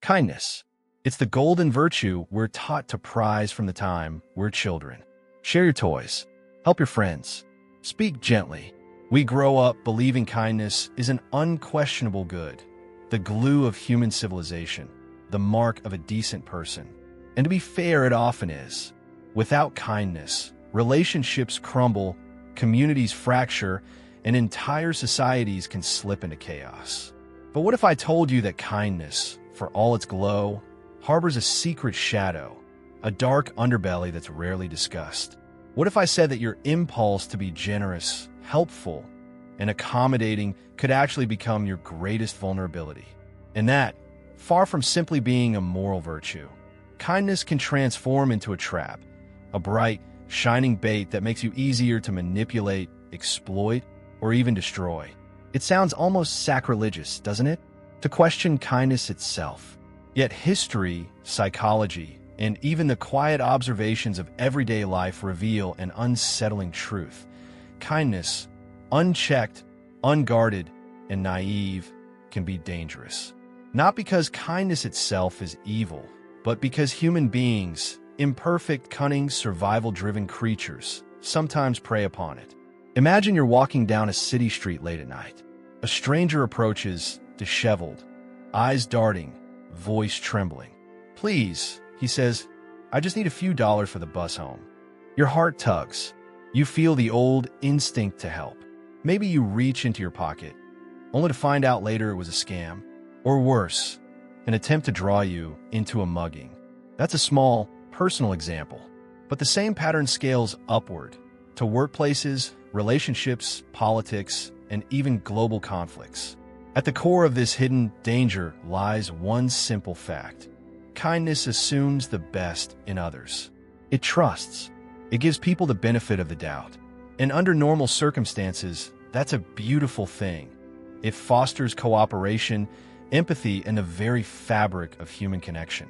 Kindness. It's the golden virtue we're taught to prize from the time we're children. Share your toys. Help your friends. Speak gently. We grow up believing kindness is an unquestionable good, the glue of human civilization, the mark of a decent person. And to be fair, it often is. Without kindness, relationships crumble, communities fracture, and entire societies can slip into chaos. But what if I told you that kindness, for all its glow, harbors a secret shadow, a dark underbelly that's rarely discussed? What if I said that your impulse to be generous, helpful, and accommodating could actually become your greatest vulnerability? And that, far from simply being a moral virtue, kindness can transform into a trap, a bright, shining bait that makes you easier to manipulate, exploit, or even destroy. It sounds almost sacrilegious, doesn't it? To question kindness itself. Yet history, psychology, and even the quiet observations of everyday life reveal an unsettling truth. Kindness, unchecked, unguarded, and naive, can be dangerous. Not because kindness itself is evil, but because human beings, imperfect, cunning, survival-driven creatures, sometimes prey upon it. Imagine you're walking down a city street late at night. A stranger approaches, disheveled, eyes darting, voice trembling. "Please," he says, "I just need a few dollars for the bus home." Your heart tugs. You feel the old instinct to help. Maybe you reach into your pocket, only to find out later it was a scam. Or worse, an attempt to draw you into a mugging. That's a small, personal example. But the same pattern scales upward to workplaces, relationships, politics, and even global conflicts. At the core of this hidden danger lies one simple fact. Kindness assumes the best in others. It trusts. It gives people the benefit of the doubt. And under normal circumstances, that's a beautiful thing. It fosters cooperation, empathy, and the very fabric of human connection.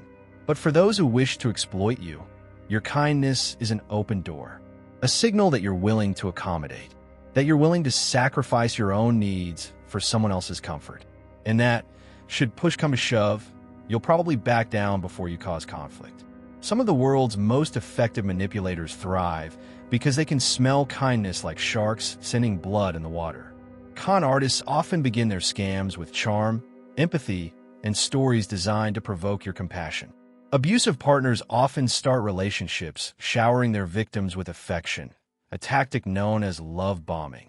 But for those who wish to exploit you, your kindness is an open door. A signal that you're willing to accommodate, that you're willing to sacrifice your own needs for someone else's comfort. And that, should push come to shove, you'll probably back down before you cause conflict. Some of the world's most effective manipulators thrive because they can smell kindness like sharks sending blood in the water. Con artists often begin their scams with charm, empathy, and stories designed to provoke your compassion. Abusive partners often start relationships showering their victims with affection, a tactic known as love bombing,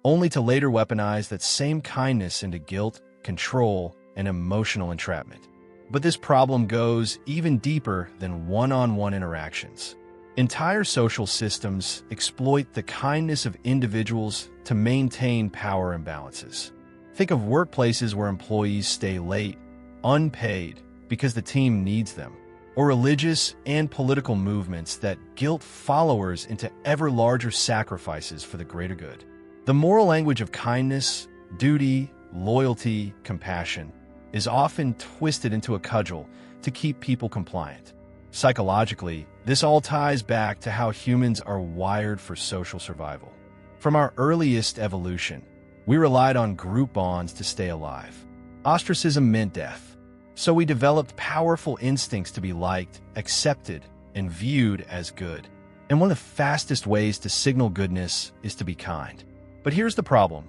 only to later weaponize that same kindness into guilt, control, and emotional entrapment. But this problem goes even deeper than one-on-one interactions. Entire social systems exploit the kindness of individuals to maintain power imbalances. Think of workplaces where employees stay late, unpaid, because the team needs them, or religious and political movements that guilt followers into ever larger sacrifices for the greater good. The moral language of kindness, duty, loyalty, compassion is often twisted into a cudgel to keep people compliant. Psychologically, this all ties back to how humans are wired for social survival. From our earliest evolution, we relied on group bonds to stay alive. Ostracism meant death. So we developed powerful instincts to be liked, accepted, and viewed as good. And one of the fastest ways to signal goodness is to be kind. But here's the problem.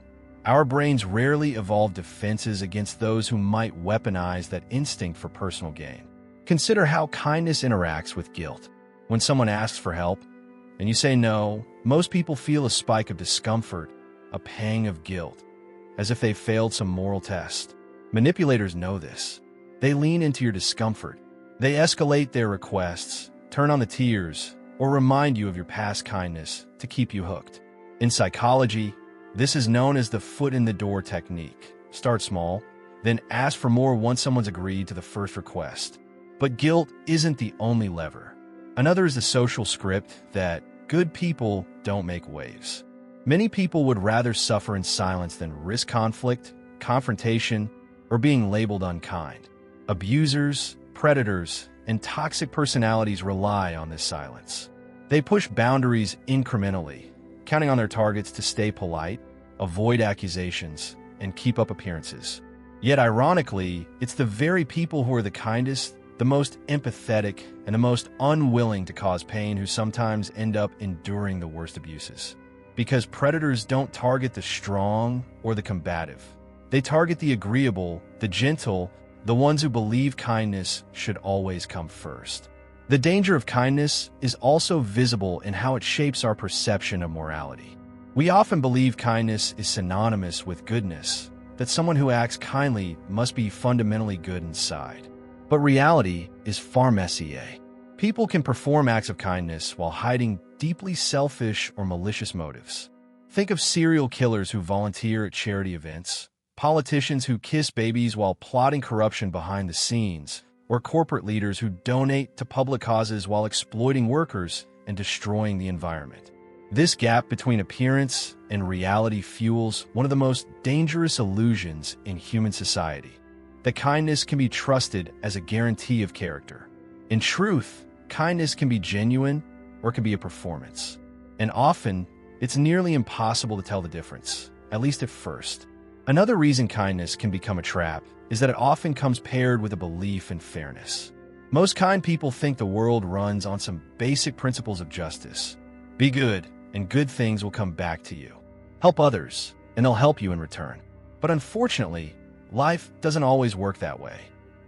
Our brains rarely evolve defenses against those who might weaponize that instinct for personal gain. Consider how kindness interacts with guilt. When someone asks for help, and you say no, most people feel a spike of discomfort, a pang of guilt, as if they failed some moral test. Manipulators know this. They lean into your discomfort. They escalate their requests, turn on the tears, or remind you of your past kindness to keep you hooked. In psychology, this is known as the foot-in-the-door technique. Start small, then ask for more once someone's agreed to the first request. But guilt isn't the only lever. Another is the social script that good people don't make waves. Many people would rather suffer in silence than risk conflict, confrontation, or being labeled unkind. Abusers, predators, and toxic personalities rely on this silence. They push boundaries incrementally, counting on their targets to stay polite, avoid accusations, and keep up appearances. Yet ironically, it's the very people who are the kindest, the most empathetic, and the most unwilling to cause pain who sometimes end up enduring the worst abuses. Because predators don't target the strong or the combative. They target the agreeable, the gentle, the ones who believe kindness should always come first. The danger of kindness is also visible in how it shapes our perception of morality. We often believe kindness is synonymous with goodness, that someone who acts kindly must be fundamentally good inside. But reality is far messier. People can perform acts of kindness while hiding deeply selfish or malicious motives. Think of serial killers who volunteer at charity events, politicians who kiss babies while plotting corruption behind the scenes, or corporate leaders who donate to public causes while exploiting workers and destroying the environment. This gap between appearance and reality fuels one of the most dangerous illusions in human society, that kindness can be trusted as a guarantee of character. In truth, kindness can be genuine or it can be a performance. And often, it's nearly impossible to tell the difference, at least at first. Another reason kindness can become a trap is that it often comes paired with a belief in fairness. Most kind people think the world runs on some basic principles of justice. Be good, and good things will come back to you. Help others, and they'll help you in return. But unfortunately, life doesn't always work that way.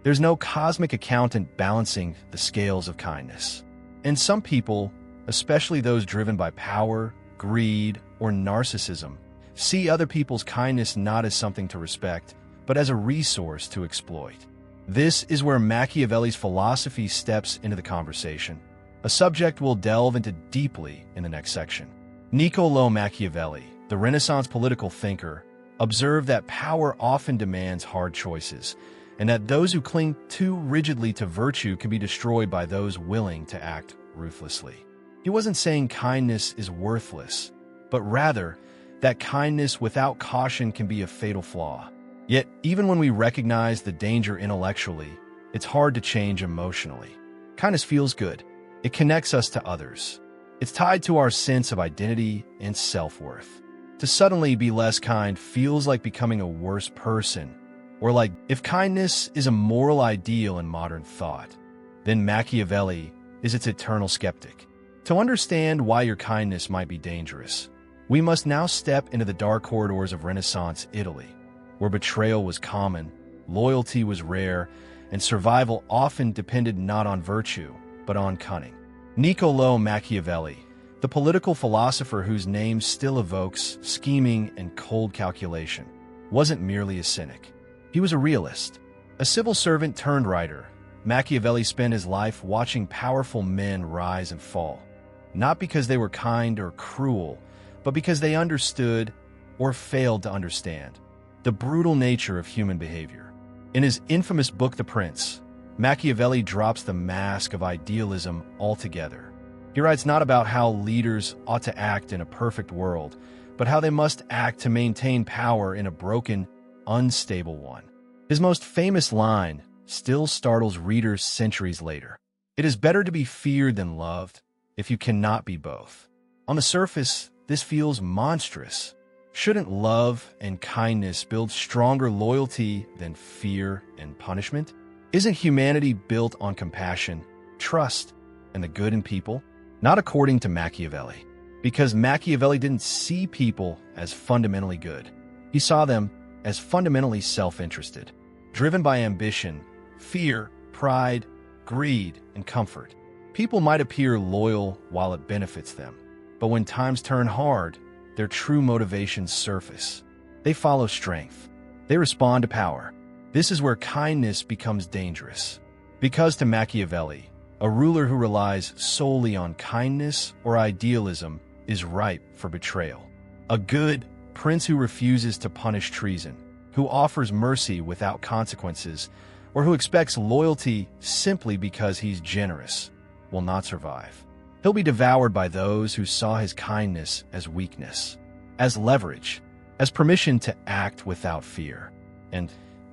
There's no cosmic accountant balancing the scales of kindness. And some people, especially those driven by power, greed, or narcissism, see other people's kindness not as something to respect, but as a resource to exploit. This is where Machiavelli's philosophy steps into the conversation, a subject we'll delve into deeply in the next section. Niccolò Machiavelli, the Renaissance political thinker, observed that power often demands hard choices, and that those who cling too rigidly to virtue can be destroyed by those willing to act ruthlessly. He wasn't saying kindness is worthless, but rather that kindness without caution can be a fatal flaw. Yet, even when we recognize the danger intellectually, it's hard to change emotionally. Kindness feels good. It connects us to others. It's tied to our sense of identity and self-worth. To suddenly be less kind feels like becoming a worse person, or like if kindness is a moral ideal in modern thought, then Machiavelli is its eternal skeptic. To understand why your kindness might be dangerous, we must now step into the dark corridors of Renaissance Italy, where betrayal was common, loyalty was rare, and survival often depended not on virtue, but on cunning. Niccolò Machiavelli, the political philosopher whose name still evokes scheming and cold calculation, wasn't merely a cynic. He was a realist. A civil servant turned writer, Machiavelli spent his life watching powerful men rise and fall, not because they were kind or cruel, but because they understood, or failed to understand, the brutal nature of human behavior. In his infamous book The Prince, Machiavelli drops the mask of idealism altogether. He writes not about how leaders ought to act in a perfect world, but how they must act to maintain power in a broken, unstable one. His most famous line still startles readers centuries later. It is better to be feared than loved, if you cannot be both. On the surface, this feels monstrous. Shouldn't love and kindness build stronger loyalty than fear and punishment? Isn't humanity built on compassion, trust, and the good in people? Not according to Machiavelli, because Machiavelli didn't see people as fundamentally good. He saw them as fundamentally self-interested, driven by ambition, fear, pride, greed, and comfort. People might appear loyal while it benefits them, but when times turn hard, their true motivations surface. They follow strength. They respond to power. This is where kindness becomes dangerous. Because to Machiavelli, a ruler who relies solely on kindness or idealism is ripe for betrayal. A good prince who refuses to punish treason, who offers mercy without consequences, or who expects loyalty simply because he's generous, will not survive. He'll be devoured by those who saw his kindness as weakness, as leverage, as permission to act without fear. And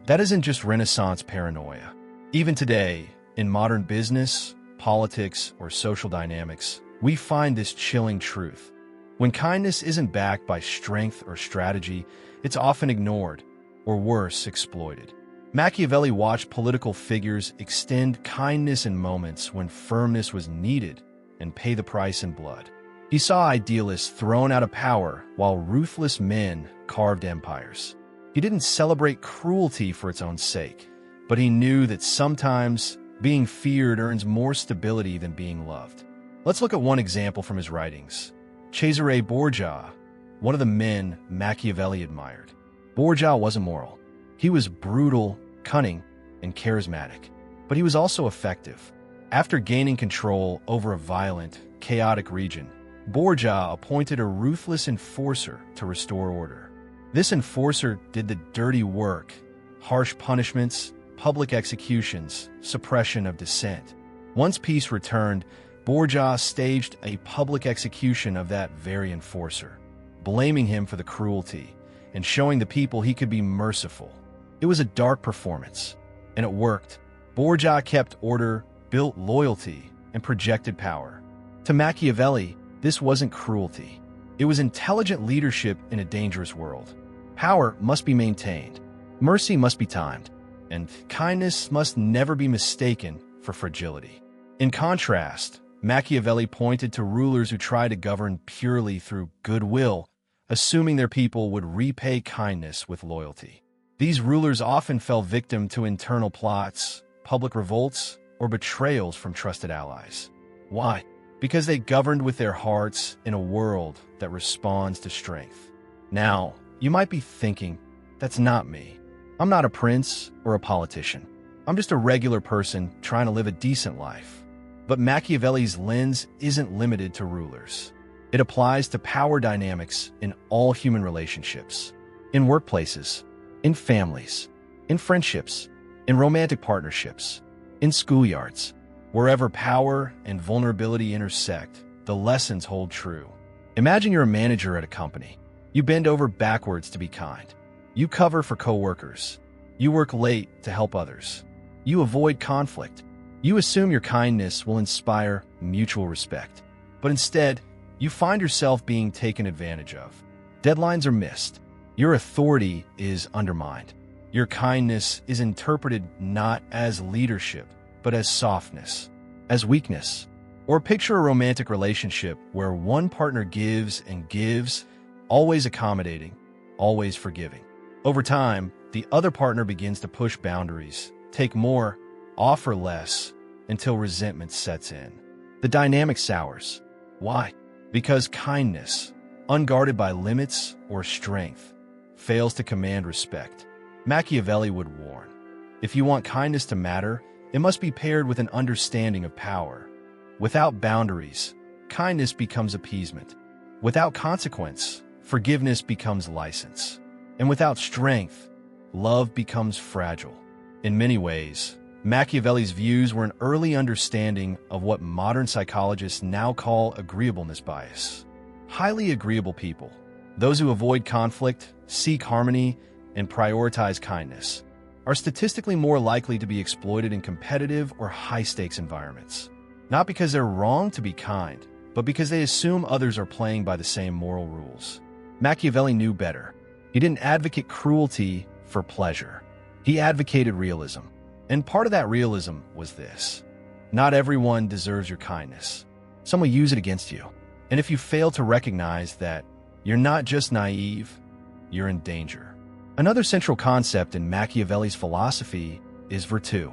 that isn't just Renaissance paranoia. Even today, in modern business, politics, or social dynamics, we find this chilling truth. When kindness isn't backed by strength or strategy, it's often ignored, or worse, exploited. Machiavelli watched political figures extend kindness in moments when firmness was needed and pay the price in blood. He saw idealists thrown out of power while ruthless men carved empires. He didn't celebrate cruelty for its own sake, but he knew that sometimes being feared earns more stability than being loved. Let's look at one example from his writings. Cesare Borgia, one of the men Machiavelli admired. Borgia wasn't moral. He was brutal, cunning, and charismatic, but he was also effective. After gaining control over a violent, chaotic region, Borgia appointed a ruthless enforcer to restore order. This enforcer did the dirty work: harsh punishments, public executions, suppression of dissent. Once peace returned, Borgia staged a public execution of that very enforcer, blaming him for the cruelty and showing the people he could be merciful. It was a dark performance, and it worked. Borgia kept order, built loyalty, and projected power. To Machiavelli, this wasn't cruelty. It was intelligent leadership in a dangerous world. Power must be maintained, mercy must be timed, and kindness must never be mistaken for fragility. In contrast, Machiavelli pointed to rulers who tried to govern purely through goodwill, assuming their people would repay kindness with loyalty. These rulers often fell victim to internal plots, public revolts, or betrayals from trusted allies. Why? Because they governed with their hearts in a world that responds to strength. Now, you might be thinking, that's not me. I'm not a prince or a politician. I'm just a regular person trying to live a decent life. But Machiavelli's lens isn't limited to rulers. It applies to power dynamics in all human relationships, in workplaces, in families, in friendships, in romantic partnerships, in schoolyards. Wherever power and vulnerability intersect, the lessons hold true. Imagine you're a manager at a company. You bend over backwards to be kind. You cover for coworkers. You work late to help others. You avoid conflict. You assume your kindness will inspire mutual respect. But instead, you find yourself being taken advantage of. Deadlines are missed. Your authority is undermined. Your kindness is interpreted not as leadership, but as softness, as weakness. Or picture a romantic relationship where one partner gives and gives, always accommodating, always forgiving. Over time, the other partner begins to push boundaries, take more, offer less, until resentment sets in. The dynamic sours. Why? Because kindness, unguarded by limits or strength, fails to command respect. Machiavelli would warn, if you want kindness to matter, it must be paired with an understanding of power. Without boundaries, kindness becomes appeasement. Without consequence, forgiveness becomes license. And without strength, love becomes fragile. In many ways, Machiavelli's views were an early understanding of what modern psychologists now call agreeableness bias. Highly agreeable people, those who avoid conflict, seek harmony, and prioritize kindness, are statistically more likely to be exploited in competitive or high-stakes environments. Not because they're wrong to be kind, but because they assume others are playing by the same moral rules. Machiavelli knew better. He didn't advocate cruelty for pleasure. He advocated realism. And part of that realism was this: not everyone deserves your kindness. Some will use it against you. And if you fail to recognize that, you're not just naive, you're in danger. Another central concept in Machiavelli's philosophy is virtue.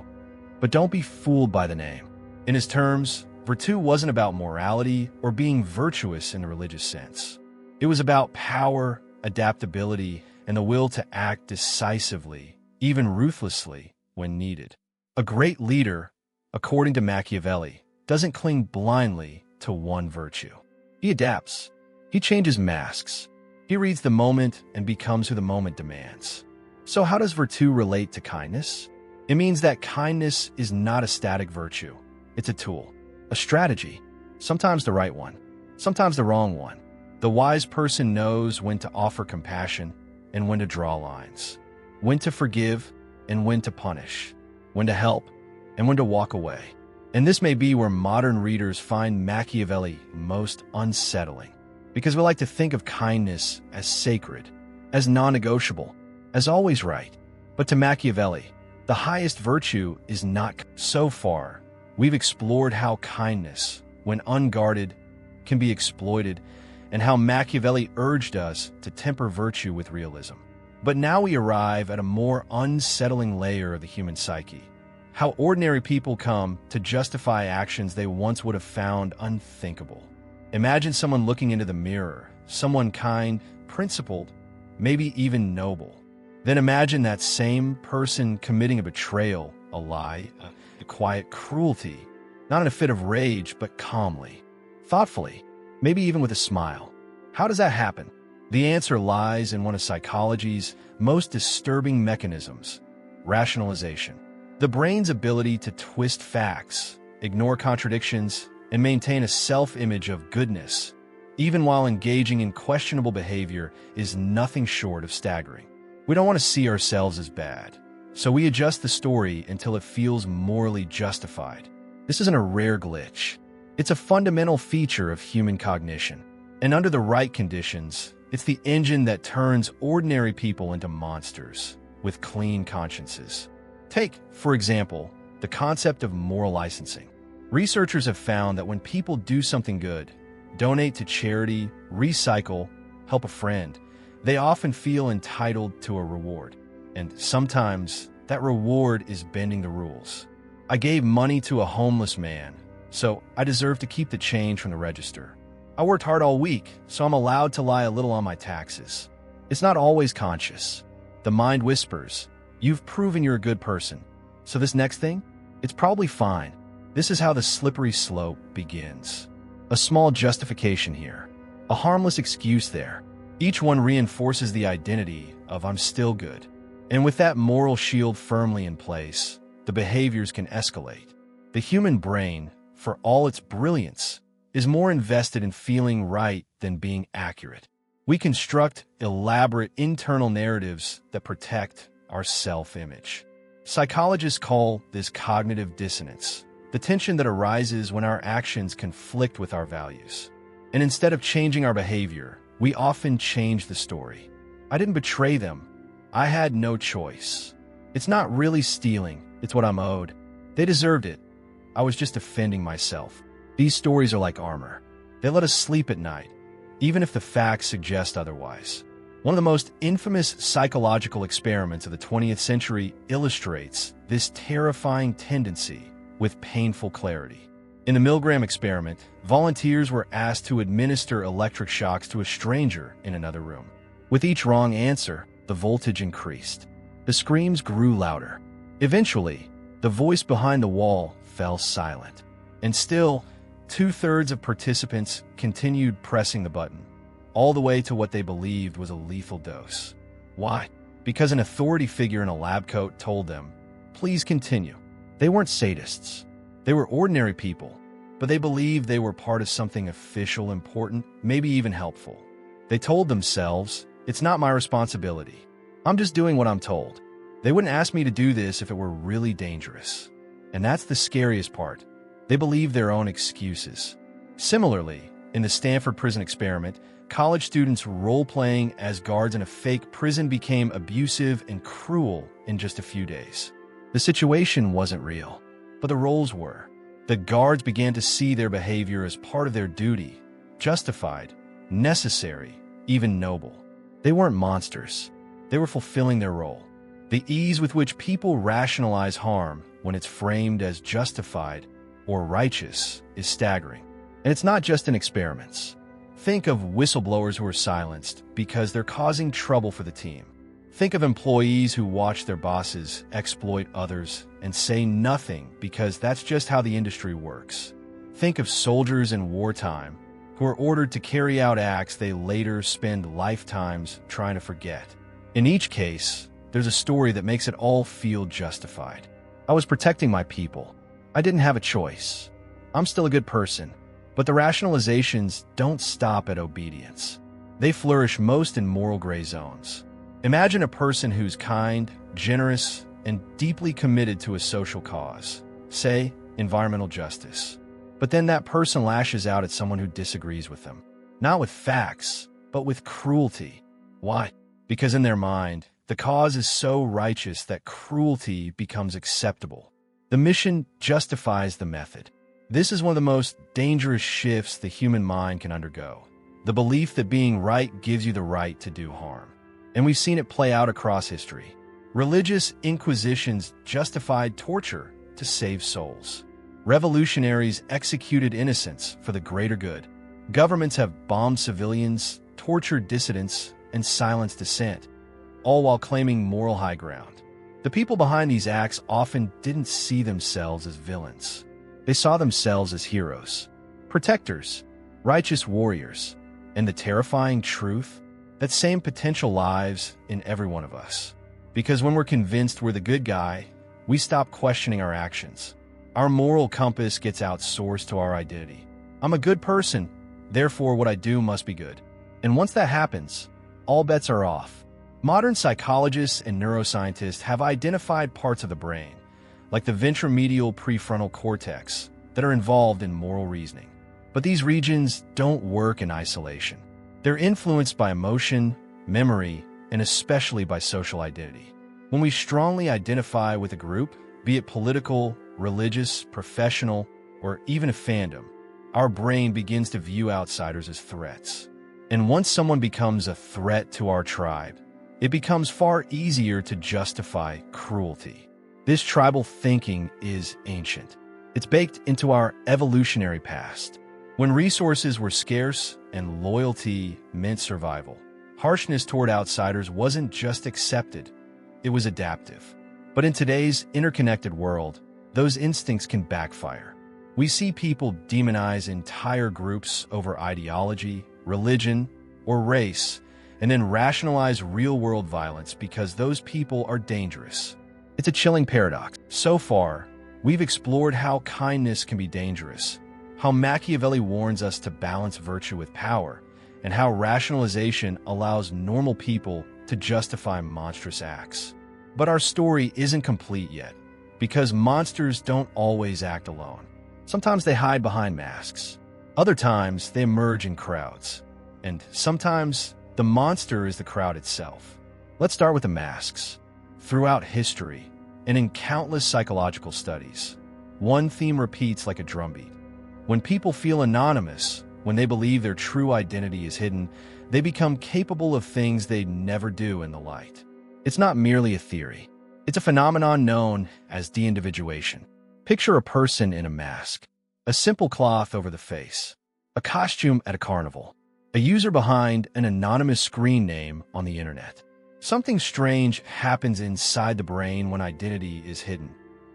But don't be fooled by the name. In his terms, virtue wasn't about morality or being virtuous in a religious sense. It was about power, adaptability, and the will to act decisively, even ruthlessly, when needed. A great leader, according to Machiavelli, doesn't cling blindly to one virtue. He adapts. He changes masks. He reads the moment and becomes who the moment demands. So how does virtue relate to kindness? It means that kindness is not a static virtue. It's a tool, a strategy, sometimes the right one, sometimes the wrong one. The wise person knows when to offer compassion and when to draw lines, when to forgive and when to punish, when to help and when to walk away. And this may be where modern readers find Machiavelli most unsettling, because we like to think of kindness as sacred, as non-negotiable, as always right. But to Machiavelli, The highest virtue is not. So far, we've explored how kindness, when unguarded, can be exploited, and how Machiavelli urged us to temper virtue with realism. But now we arrive at a more unsettling layer of the human psyche. How ordinary people come to justify actions they once would have found unthinkable. Imagine someone looking into the mirror, someone kind, principled, maybe even noble. Then imagine that same person committing a betrayal, a lie, a quiet cruelty, not in a fit of rage, but calmly, thoughtfully, maybe even with a smile. How does that happen? The answer lies in one of psychology's most disturbing mechanisms: rationalization. The brain's ability to twist facts, ignore contradictions, and maintain a self-image of goodness, even while engaging in questionable behavior, is nothing short of staggering. We don't want to see ourselves as bad, so we adjust the story until it feels morally justified. This isn't a rare glitch. It's a fundamental feature of human cognition. And under the right conditions, it's the engine that turns ordinary people into monsters with clean consciences. Take, for example, the concept of moral licensing. Researchers have found that when people do something good, donate to charity, recycle, help a friend, they often feel entitled to a reward. And sometimes that reward is bending the rules. I gave money to a homeless man, so I deserve to keep the change from the register. I worked hard all week, so I'm allowed to lie a little on my taxes. It's not always conscious. The mind whispers, "You've proven you're a good person, so this next thing, it's probably fine." This is how the slippery slope begins. A small justification here, a harmless excuse there. Each one reinforces the identity of "I'm still good." And with that moral shield firmly in place, the behaviors can escalate. The human brain, for all its brilliance, is more invested in feeling right than being accurate. We construct elaborate internal narratives that protect our self-image. Psychologists call this cognitive dissonance, the tension that arises when our actions conflict with our values. And instead of changing our behavior, we often change the story. I didn't betray them. I had no choice. It's not really stealing, it's what I'm owed. They deserved it. I was just defending myself. These stories are like armor. They let us sleep at night, even if the facts suggest otherwise. One of the most infamous psychological experiments of the 20th century illustrates this terrifying tendency with painful clarity. In the Milgram experiment, volunteers were asked to administer electric shocks to a stranger in another room. With each wrong answer, the voltage increased. The screams grew louder. Eventually, the voice behind the wall fell silent. And still, 2/3 of participants continued pressing the button, all the way to what they believed was a lethal dose. Why? Because an authority figure in a lab coat told them, "Please continue." They weren't sadists. They were ordinary people, but they believed they were part of something official, important, maybe even helpful. They told themselves, "It's not my responsibility. I'm just doing what I'm told." They wouldn't ask me to do this if it were really dangerous. And that's the scariest part. They believe their own excuses. Similarly, in the Stanford prison experiment, college students role-playing as guards in a fake prison became abusive and cruel in just a few days. The situation wasn't real, but the roles were. The guards began to see their behavior as part of their duty, justified, necessary, even noble. They weren't monsters. They were fulfilling their role. The ease with which people rationalize harm when it's framed as justified or righteous is staggering. And it's not just in experiments. Think of whistleblowers who are silenced because they're causing trouble for the team. Think of employees who watch their bosses exploit others and say nothing because that's just how the industry works. Think of soldiers in wartime who are ordered to carry out acts they later spend lifetimes trying to forget. In each case, there's a story that makes it all feel justified. I was protecting my people. I didn't have a choice. I'm still a good person. But the rationalizations don't stop at obedience. They flourish most in moral gray zones. Imagine a person who's kind, generous, and deeply committed to a social cause, say, environmental justice. But then that person lashes out at someone who disagrees with them. Not with facts, but with cruelty. Why? Because in their mind, The cause is so righteous that cruelty becomes acceptable. The mission justifies the method. This is one of the most dangerous shifts the human mind can undergo. The belief that being right gives you the right to do harm. And we've seen it play out across history. Religious inquisitions justified torture to save souls. Revolutionaries executed innocents for the greater good. Governments have bombed civilians, tortured dissidents, and silenced dissent, all while claiming moral high ground. The people behind these acts often didn't see themselves as villains. They saw themselves as heroes, protectors, righteous warriors, and the terrifying truth that same potential lives in every one of us. Because when we're convinced we're the good guy, we stop questioning our actions. Our moral compass gets outsourced to our identity. I'm a good person, therefore what I do must be good. And once that happens, all bets are off. Modern psychologists and neuroscientists have identified parts of the brain, like the ventromedial prefrontal cortex, that are involved in moral reasoning. But these regions don't work in isolation. They're influenced by emotion, memory, and especially by social identity. When we strongly identify with a group, be it political, religious, professional, or even a fandom, our brain begins to view outsiders as threats. And once someone becomes a threat to our tribe, it becomes far easier to justify cruelty. This tribal thinking is ancient. It's baked into our evolutionary past. When resources were scarce and loyalty meant survival, harshness toward outsiders wasn't just accepted, it was adaptive. But in today's interconnected world, those instincts can backfire. We see people demonize entire groups over ideology, religion, or race, and then rationalize real-world violence because those people are dangerous. It's a chilling paradox. So far, we've explored how kindness can be dangerous, how Machiavelli warns us to balance virtue with power, and how rationalization allows normal people to justify monstrous acts. But our story isn't complete yet, because monsters don't always act alone. Sometimes they hide behind masks. Other times, they emerge in crowds. And sometimes, the monster is the crowd itself. Let's start with the masks. Throughout history, and in countless psychological studies, one theme repeats like a drumbeat. When people feel anonymous, when they believe their true identity is hidden, they become capable of things they'd never do in the light. It's not merely a theory. It's a phenomenon known as de-individuation. Picture a person in a mask, a simple cloth over the face, a costume at a carnival, a user behind an anonymous screen name on the internet. Something strange happens inside the brain when identity is hidden.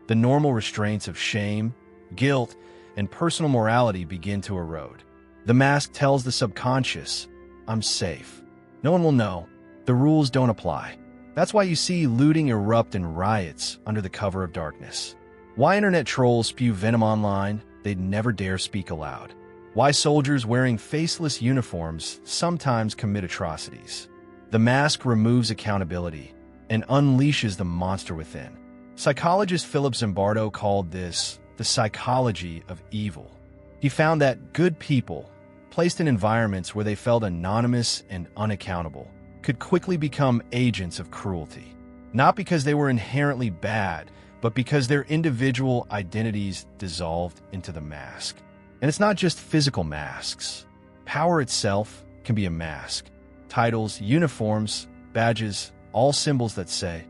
The normal restraints of shame, guilt, and personal morality begin to erode. The mask tells the subconscious, I'm safe. No one will know. The rules don't apply. That's why you see looting erupt in riots under the cover of darkness. Why internet trolls spew venom online they'd never dare speak aloud. Why soldiers wearing faceless uniforms sometimes commit atrocities. The mask removes accountability and unleashes the monster within. Psychologist Philip Zimbardo called this the psychology of evil. He found that good people, placed in environments where they felt anonymous and unaccountable, could quickly become agents of cruelty. Not because they were inherently bad, but because their individual identities dissolved into the mask. And it's not just physical masks. Power itself can be a mask. Titles, uniforms, badges, all symbols that say,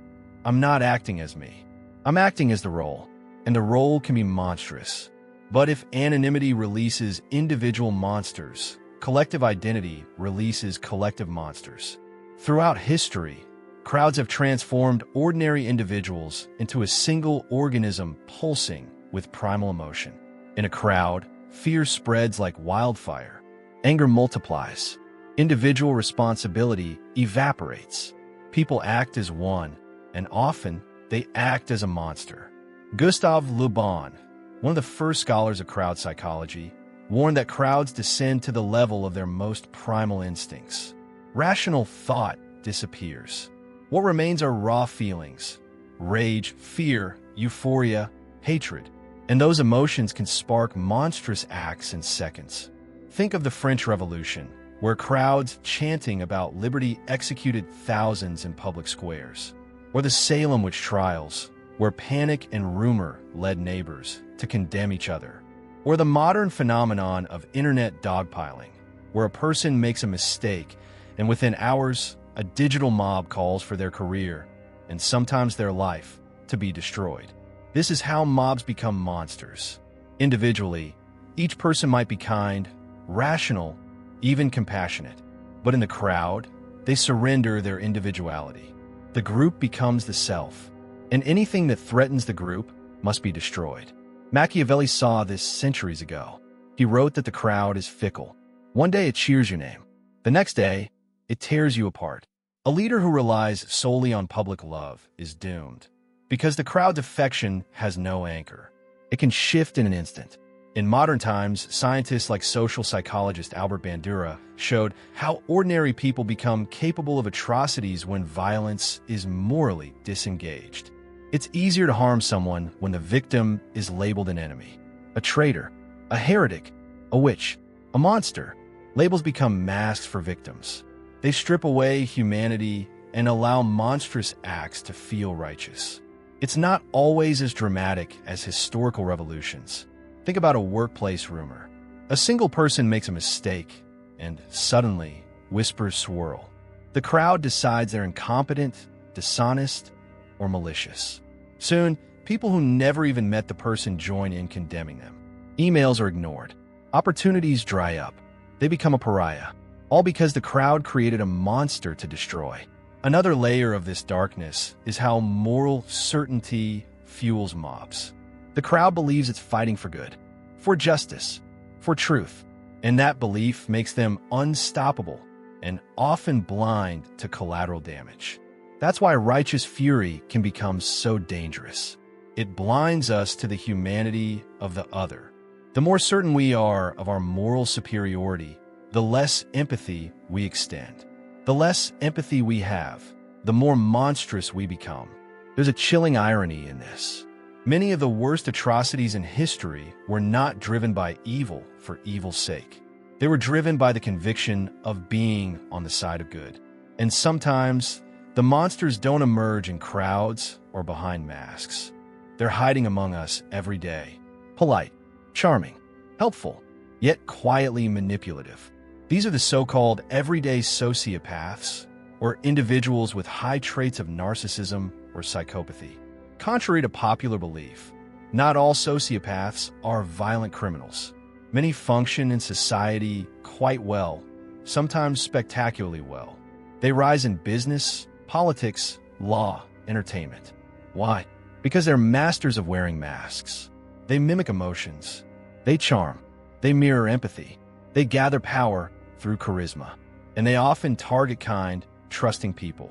I'm not acting as me. I'm acting as the role. And the role can be monstrous. But if anonymity releases individual monsters, collective identity releases collective monsters. Throughout history, crowds have transformed ordinary individuals into a single organism pulsing with primal emotion. In a crowd, fear spreads like wildfire. Anger multiplies. Individual responsibility evaporates. People act as one, and often they act as a monster. Gustave Le Bon, one of the first scholars of crowd psychology, warned that crowds descend to the level of their most primal instincts. Rational thought disappears. What remains are raw feelings: rage, fear, euphoria, hatred. And those emotions can spark monstrous acts in seconds. Think of the French Revolution, where crowds chanting about liberty executed thousands in public squares. Or the Salem witch trials, where panic and rumor led neighbors to condemn each other. Or the modern phenomenon of internet dogpiling, where a person makes a mistake and within hours, a digital mob calls for their career, and sometimes their life, to be destroyed. This is how mobs become monsters. Individually, each person might be kind, rational, even compassionate. But in the crowd, they surrender their individuality. The group becomes the self, and anything that threatens the group must be destroyed. Machiavelli saw this centuries ago. He wrote that the crowd is fickle. One day it cheers your name. The next day, it tears you apart. A leader who relies solely on public love is doomed, because the crowd's affection has no anchor. It can shift in an instant. In modern times, scientists like social psychologist Albert Bandura showed how ordinary people become capable of atrocities when violence is morally disengaged. It's easier to harm someone when the victim is labeled an enemy, a traitor, a heretic, a witch, a monster. Labels become masks for victims. They strip away humanity and allow monstrous acts to feel righteous. It's not always as dramatic as historical revolutions. Think about a workplace rumor. A single person makes a mistake, and suddenly, whispers swirl. The crowd decides they're incompetent, dishonest, or malicious. Soon, people who never even met the person join in condemning them. Emails are ignored. Opportunities dry up. They become a pariah, all because the crowd created a monster to destroy. Another layer of this darkness is how moral certainty fuels mobs. The crowd believes it's fighting for good, for justice, for truth, and that belief makes them unstoppable and often blind to collateral damage. That's why righteous fury can become so dangerous. It blinds us to the humanity of the other. The more certain we are of our moral superiority, the less empathy we extend. The less empathy we have, the more monstrous we become. There's a chilling irony in this. Many of the worst atrocities in history were not driven by evil for evil's sake. They were driven by the conviction of being on the side of good. And sometimes, the monsters don't emerge in crowds or behind masks. They're hiding among us every day. Polite, charming, helpful, yet quietly manipulative. These are the so-called everyday sociopaths, or individuals with high traits of narcissism or psychopathy. Contrary to popular belief, not all sociopaths are violent criminals. Many function in society quite well, sometimes spectacularly well. They rise in business, politics, law, entertainment. Why? Because they're masters of wearing masks. They mimic emotions. They charm. They mirror empathy. They gather power through charisma. And they often target kind, trusting people.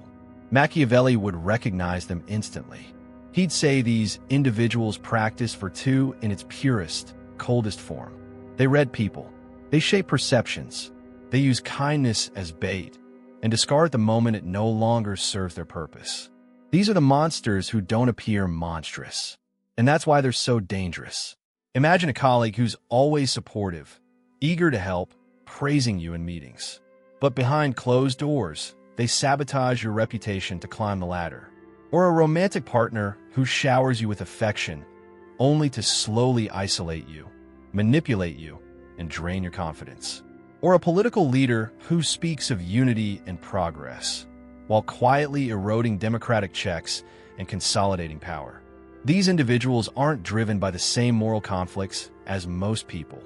Machiavelli would recognize them instantly. He'd say these individuals practice virtue in its purest, coldest form. They read people. They shape perceptions. They use kindness as bait and discard the moment it no longer serves their purpose. These are the monsters who don't appear monstrous. And that's why they're so dangerous. Imagine a colleague who's always supportive, eager to help, praising you in meetings. But behind closed doors, they sabotage your reputation to climb the ladder. Or a romantic partner who showers you with affection, only to slowly isolate you, manipulate you, and drain your confidence. Or a political leader who speaks of unity and progress, while quietly eroding democratic checks and consolidating power. These individuals aren't driven by the same moral conflicts as most people.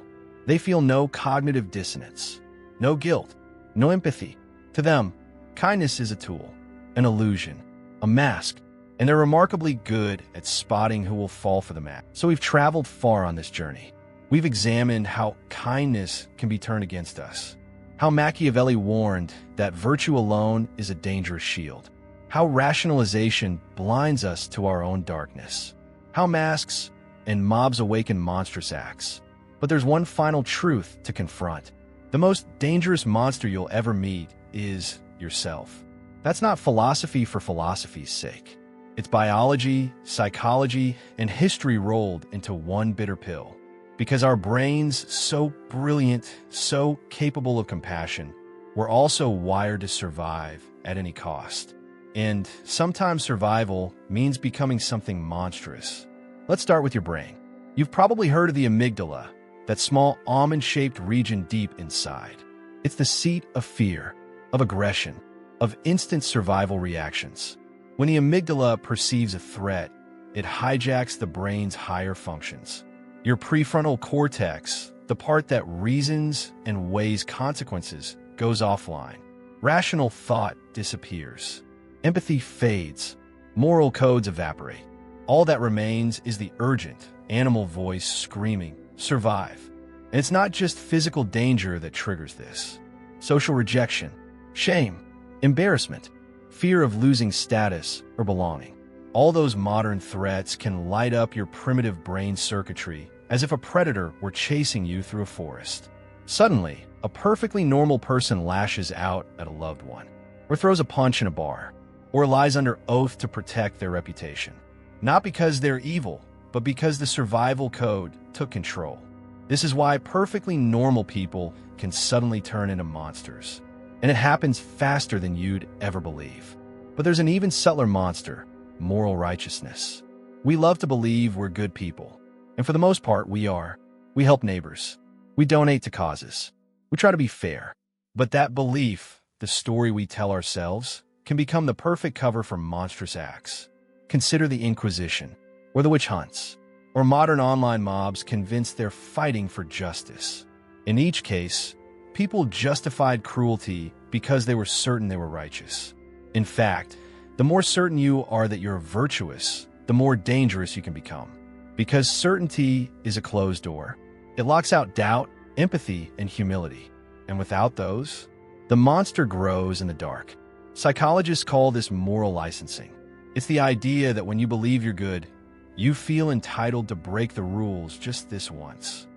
They feel no cognitive dissonance, no guilt, no empathy. To them, kindness is a tool, an illusion, a mask, and they're remarkably good at spotting who will fall for the mask. So we've traveled far on this journey. We've examined how kindness can be turned against us, how Machiavelli warned that virtue alone is a dangerous shield, how rationalization blinds us to our own darkness, how masks and mobs awaken monstrous acts. But there's one final truth to confront. The most dangerous monster you'll ever meet is yourself. That's not philosophy for philosophy's sake. It's biology, psychology, and history rolled into one bitter pill. Because our brains, so brilliant, so capable of compassion, we're also wired to survive at any cost. And sometimes survival means becoming something monstrous. Let's start with your brain. You've probably heard of the amygdala, that small almond-shaped region deep inside. It's the seat of fear, of aggression, of instant survival reactions. When the amygdala perceives a threat, it hijacks the brain's higher functions. Your prefrontal cortex, the part that reasons and weighs consequences, goes offline. Rational thought disappears. Empathy fades. Moral codes evaporate. All that remains is the urgent, animal voice screaming, "Survive." And it's not just physical danger that triggers this. Social rejection, shame, embarrassment, fear of losing status or belonging. All those modern threats can light up your primitive brain circuitry as if a predator were chasing you through a forest. Suddenly, a perfectly normal person lashes out at a loved one, or throws a punch in a bar, or lies under oath to protect their reputation. Not because they're evil, but because the survival code took control. This is why perfectly normal people can suddenly turn into monsters. And it happens faster than you'd ever believe. But there's an even subtler monster, moral righteousness. We love to believe we're good people. And for the most part, we are. We help neighbors. We donate to causes. We try to be fair. But that belief, the story we tell ourselves, can become the perfect cover for monstrous acts. Consider the Inquisition, or the witch hunts, or modern online mobs convinced they're fighting for justice. In each case, people justified cruelty because they were certain they were righteous. In fact, the more certain you are that you're virtuous, the more dangerous you can become. Because certainty is a closed door. It locks out doubt, empathy, and humility. And without those, the monster grows in the dark. Psychologists call this moral licensing. It's the idea that when you believe you're good, you feel entitled to break the rules just this once.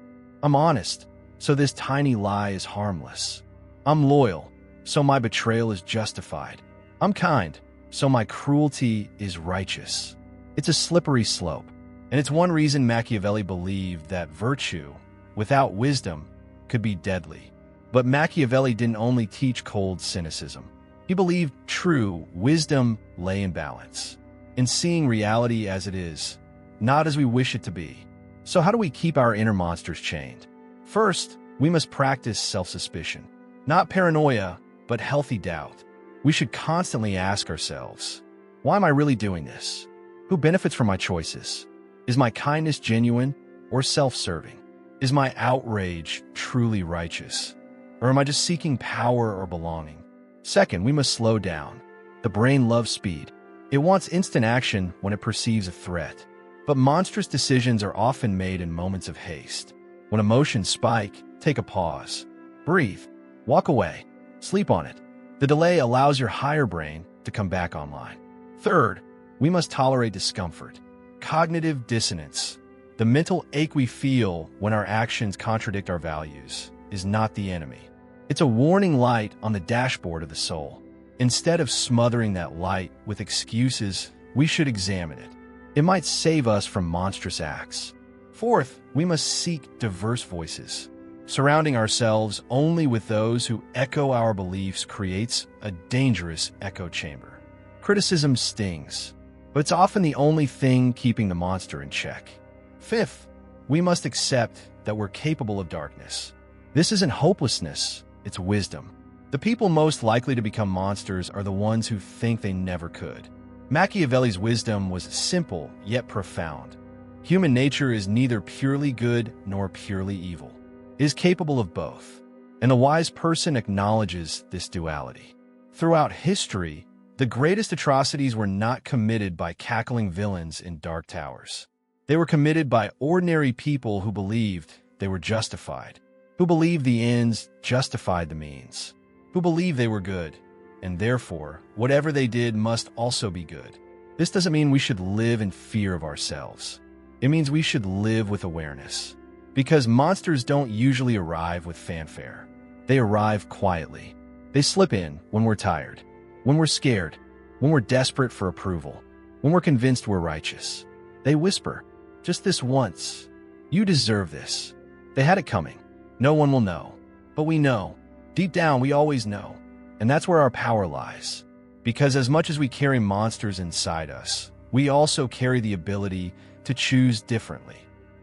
I'm honest, so this tiny lie is harmless. I'm loyal, so my betrayal is justified. I'm kind, so my cruelty is righteous. It's a slippery slope, and it's one reason Machiavelli believed that virtue, without wisdom, could be deadly. But Machiavelli didn't only teach cold cynicism. He believed true wisdom lay in balance, in seeing reality as it is, not as we wish it to be. So how do we keep our inner monsters chained? First, we must practice self-suspicion. Not paranoia, but healthy doubt. We should constantly ask ourselves, why am I really doing this? Who benefits from my choices? Is my kindness genuine or self-serving? Is my outrage truly righteous? Or am I just seeking power or belonging? Second, we must slow down. The brain loves speed. It wants instant action when it perceives a threat. But monstrous decisions are often made in moments of haste. When emotions spike, take a pause. Breathe. Walk away. Sleep on it. The delay allows your higher brain to come back online. Third, we must tolerate discomfort. Cognitive dissonance, the mental ache we feel when our actions contradict our values, is not the enemy. It's a warning light on the dashboard of the soul. Instead of smothering that light with excuses, we should examine it. It might save us from monstrous acts. Fourth, we must seek diverse voices. Surrounding ourselves only with those who echo our beliefs creates a dangerous echo chamber. Criticism stings, but it's often the only thing keeping the monster in check. Fifth, we must accept that we're capable of darkness. This isn't hopelessness, it's wisdom. The people most likely to become monsters are the ones who think they never could. Machiavelli's wisdom was simple yet profound. Human nature is neither purely good nor purely evil. It is capable of both, and the wise person acknowledges this duality. Throughout history, the greatest atrocities were not committed by cackling villains in dark towers. They were committed by ordinary people who believed they were justified, who believed the ends justified the means, who believed they were good, and therefore, whatever they did must also be good. This doesn't mean we should live in fear of ourselves. It means we should live with awareness. Because monsters don't usually arrive with fanfare. They arrive quietly. They slip in when we're tired, when we're scared, when we're desperate for approval, when we're convinced we're righteous. They whisper, just this once, you deserve this. They had it coming. No one will know. But we know, Deep down, we always know, and that's where our power lies. Because as much as we carry monsters inside us, we also carry the ability to choose differently.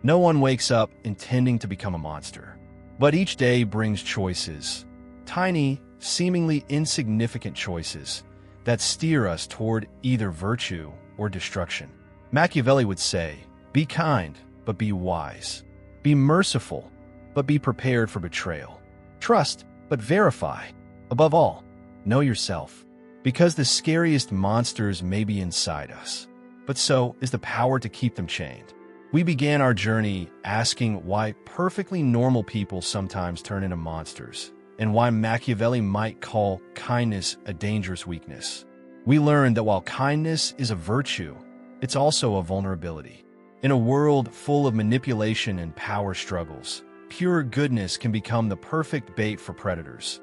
No one wakes up intending to become a monster, but each day brings choices, tiny, seemingly insignificant choices that steer us toward either virtue or destruction. Machiavelli would say, be kind, but be wise. Be merciful, but be prepared for betrayal. Trust, but verify. Above all, know yourself, because the scariest monsters may be inside us, but so is the power to keep them chained. We began our journey asking why perfectly normal people sometimes turn into monsters, and why Machiavelli might call kindness a dangerous weakness. We learned that while kindness is a virtue, it's also a vulnerability. In a world full of manipulation and power struggles, pure goodness can become the perfect bait for predators,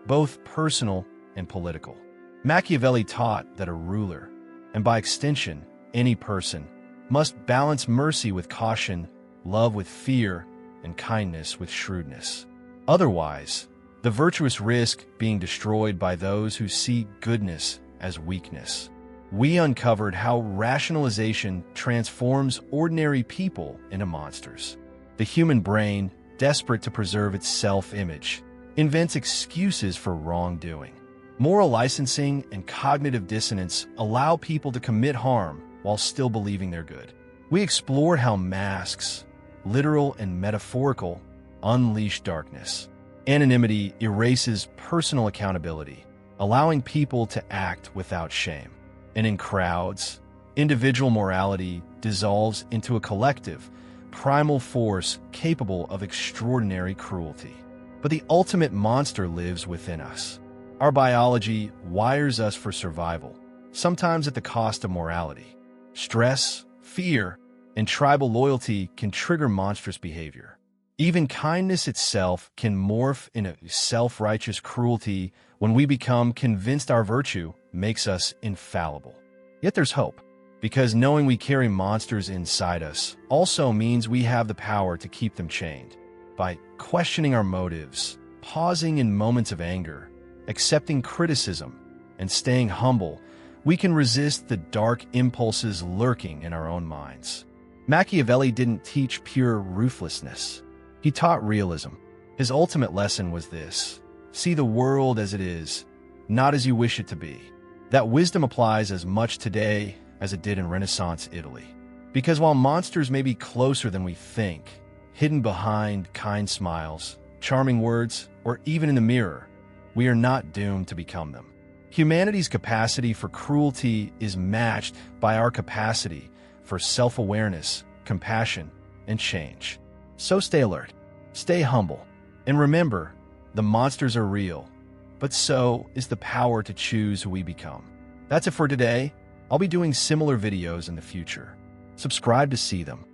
both personal and political. Machiavelli taught that a ruler, and by extension, any person, must balance mercy with caution, love with fear, and kindness with shrewdness. Otherwise, the virtuous risk being destroyed by those who see goodness as weakness. We uncovered how rationalization transforms ordinary people into monsters. The human brain, desperate to preserve its self-image, invents excuses for wrongdoing. Moral licensing and cognitive dissonance allow people to commit harm while still believing they're good. We explored how masks, literal and metaphorical, unleash darkness. Anonymity erases personal accountability, allowing people to act without shame. And in crowds, individual morality dissolves into a collective, primal force capable of extraordinary cruelty. But the ultimate monster lives within us. Our biology wires us for survival, sometimes at the cost of morality. Stress, fear, and tribal loyalty can trigger monstrous behavior. Even kindness itself can morph into self-righteous cruelty when we become convinced our virtue makes us infallible. Yet there's hope, because knowing we carry monsters inside us also means we have the power to keep them chained. By questioning our motives, pausing in moments of anger, accepting criticism, and staying humble, we can resist the dark impulses lurking in our own minds. Machiavelli didn't teach pure ruthlessness. He taught realism. His ultimate lesson was this: see the world as it is, not as you wish it to be. That wisdom applies as much today as it did in Renaissance Italy. Because while monsters may be closer than we think, hidden behind kind smiles, charming words, or even in the mirror, we are not doomed to become them. Humanity's capacity for cruelty is matched by our capacity for self-awareness, compassion, and change. So stay alert, stay humble, and remember, the monsters are real, but so is the power to choose who we become. That's it for today. I'll be doing similar videos in the future. Subscribe to see them.